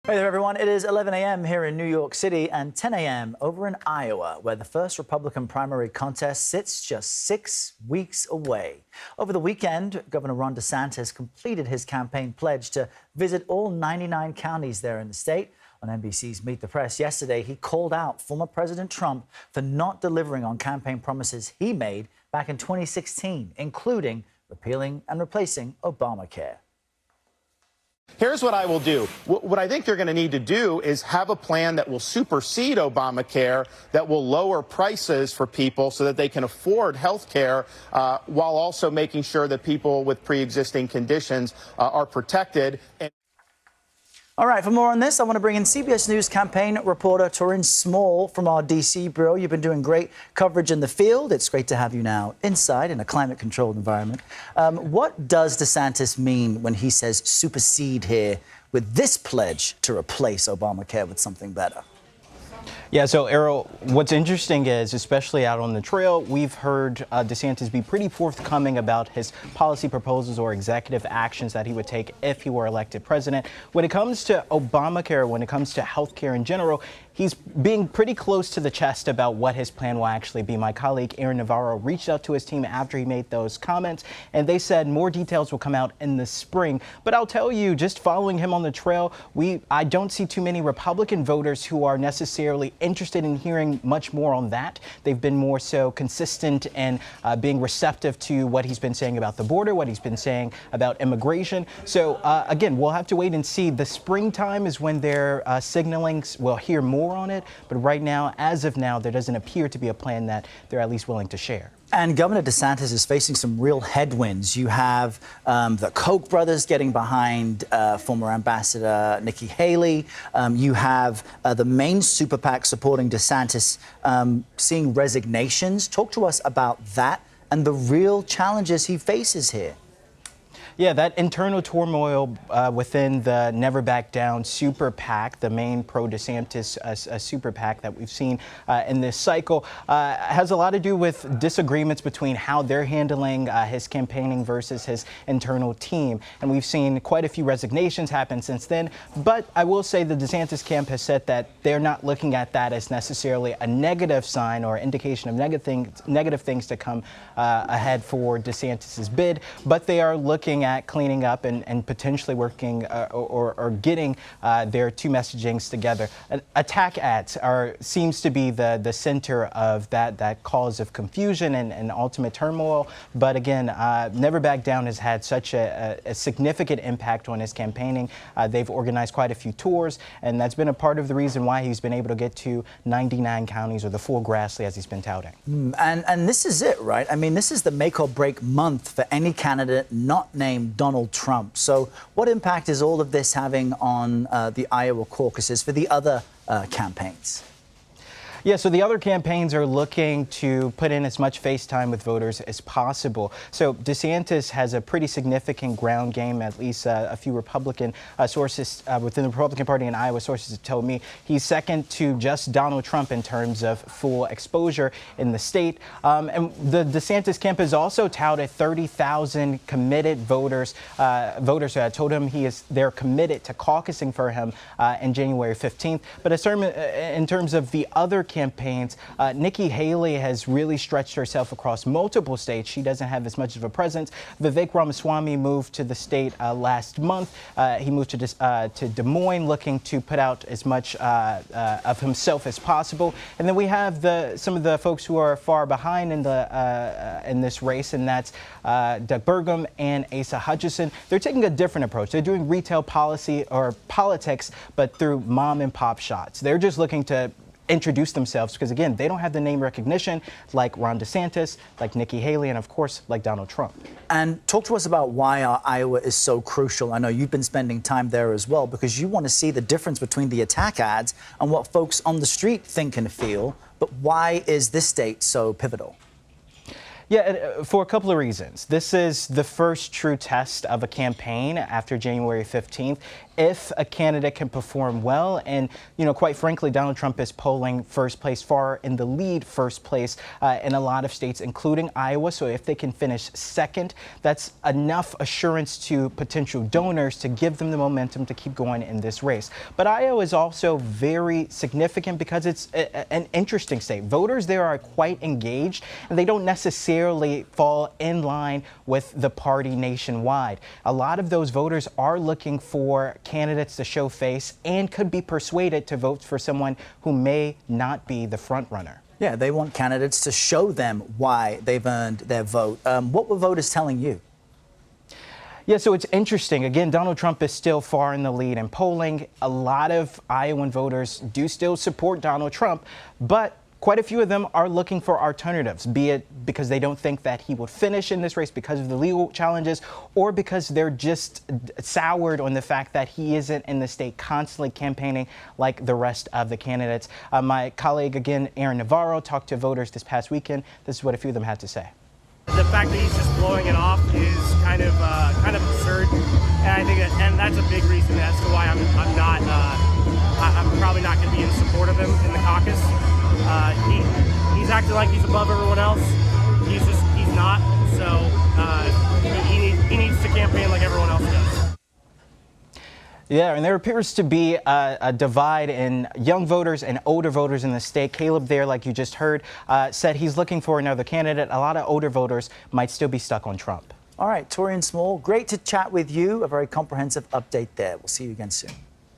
Hey there, everyone. It is 11 a.m. here in New York City and 10 a.m. over in Iowa, where the first Republican primary contest sits just 6 weeks away. Over the weekend, Governor Ron DeSantis completed his campaign pledge to visit all 99 counties there in the state. On NBC's Meet the Press yesterday, he called out former President Trump for not delivering on campaign promises he made back in 2016, including repealing and replacing Obamacare. Here's what I will do. What I think they're going to need to do is have a plan that will supersede Obamacare, that will lower prices for people so that they can afford health care, while also making sure that people with pre-existing conditions are protected. All right, for more on this, I want to bring in CBS News campaign reporter Taurean Small from our D.C. bureau. You've been doing great coverage in the field. It's great to have you now inside in a climate-controlled environment. What does DeSantis mean when he says supersede here with this pledge to replace Obamacare with something better? Yeah, so Errol, what's interesting is, especially out on the trail, we've heard DeSantis be pretty forthcoming about his policy proposals or executive actions that he would take if he were elected president. When it comes to Obamacare, when it comes to health care in general, he's being pretty close to the chest about what his plan will actually be. My colleague Aaron Navarro reached out to his team after he made those comments, and they said more details will come out in the spring. But I'll tell you, just following him on the trail, I don't see too many Republican voters who are necessarily interested in hearing much more on that. They've been more so consistent and being receptive to what he's been saying about the border, what he's been saying about immigration. So again, we'll have to wait and see. The springtime is when they're signaling we'll hear more on it. But right now, as of now, there doesn't appear to be a plan that they're at least willing to share. And Governor DeSantis is facing some real headwinds. You have the Koch brothers getting behind former Ambassador Nikki Haley. You have the main super PAC supporting DeSantis seeing resignations. Talk to us about that and the real challenges he faces here. Yeah, that internal turmoil within the Never Back Down super PAC, the main pro-DeSantis super PAC that we've seen in this cycle, has a lot to do with disagreements between how they're handling his campaigning versus his internal team. And we've seen quite a few resignations happen since then. But I will say the DeSantis camp has said that they're not looking at that as necessarily a negative sign or indication of negative things to come ahead for DeSantis's bid, but they are looking at cleaning up and potentially working or getting their two messagings together. Attack ads seems to be the center of that cause of confusion and ultimate turmoil. But again, Never Back Down has had such a significant impact on his campaigning. They've organized quite a few tours, and that's been a part of the reason why he's been able to get to 99 counties, or the full Grassley as he's been touting. And this is it, right? I mean, this is the make or break month for any candidate not named Donald Trump. So what impact is all of this having on the Iowa caucuses for the other campaigns? Yeah, so the other campaigns are looking to put in as much face time with voters as possible. So DeSantis has a pretty significant ground game, at least a few Republican sources within the Republican Party in Iowa sources have told me. He's second to just Donald Trump in terms of full exposure in the state. And the DeSantis camp has also touted 30,000 committed voters who told him they're committed to caucusing for him in January 15th. But in terms of the other campaigns, Nikki Haley has really stretched herself across multiple states. She doesn't have as much of a presence. Vivek Ramaswamy moved to the state last month. He moved to Des Moines, looking to put out as much of himself as possible. And then we have some of the folks who are far behind in this race, and that's Doug Burgum and Asa Hutchinson. They're taking a different approach. They're doing retail policy or politics, but through mom and pop shots. They're just looking to introduce themselves because, again, they don't have the name recognition like Ron DeSantis, like Nikki Haley, and, of course, like Donald Trump. And talk to us about why Iowa is so crucial. I know you've been spending time there as well because you want to see the difference between the attack ads and what folks on the street think and feel. But why is this state so pivotal? Yeah, for a couple of reasons. This is the first true test of a campaign after January 15th. if a candidate can perform well. And, quite frankly, Donald Trump is polling first place, far in the lead first place in a lot of states, including Iowa. So if they can finish second, that's enough assurance to potential donors to give them the momentum to keep going in this race. But Iowa is also very significant because it's an interesting state. Voters there are quite engaged, and they don't necessarily fall in line with the party nationwide. A lot of those voters are looking for candidates to show face and could be persuaded to vote for someone who may not be the front runner. Yeah, they want candidates to show them why they've earned their vote. What were voters telling you? Yeah, so it's interesting. Again, Donald Trump is still far in the lead in polling. A lot of Iowan voters do still support Donald Trump, but quite a few of them are looking for alternatives, be it because they don't think that he will finish in this race because of the legal challenges, or because they're just soured on the fact that he isn't in the state constantly campaigning like the rest of the candidates. My colleague, again, Aaron Navarro, talked to voters this past weekend. This is what a few of them had to say. The fact that he's just blowing it off is kind of absurd, and I think that's a big reason as to why I'm probably not going to be in support of him in the caucus. He's acting like he's above everyone else. He's not. So he needs to campaign like everyone else does. Yeah, and there appears to be a divide in young voters and older voters in the state. Caleb there, like you just heard, said he's looking for another candidate. A lot of older voters might still be stuck on Trump. All right, Taurean Small, great to chat with you. A very comprehensive update there. We'll see you again soon.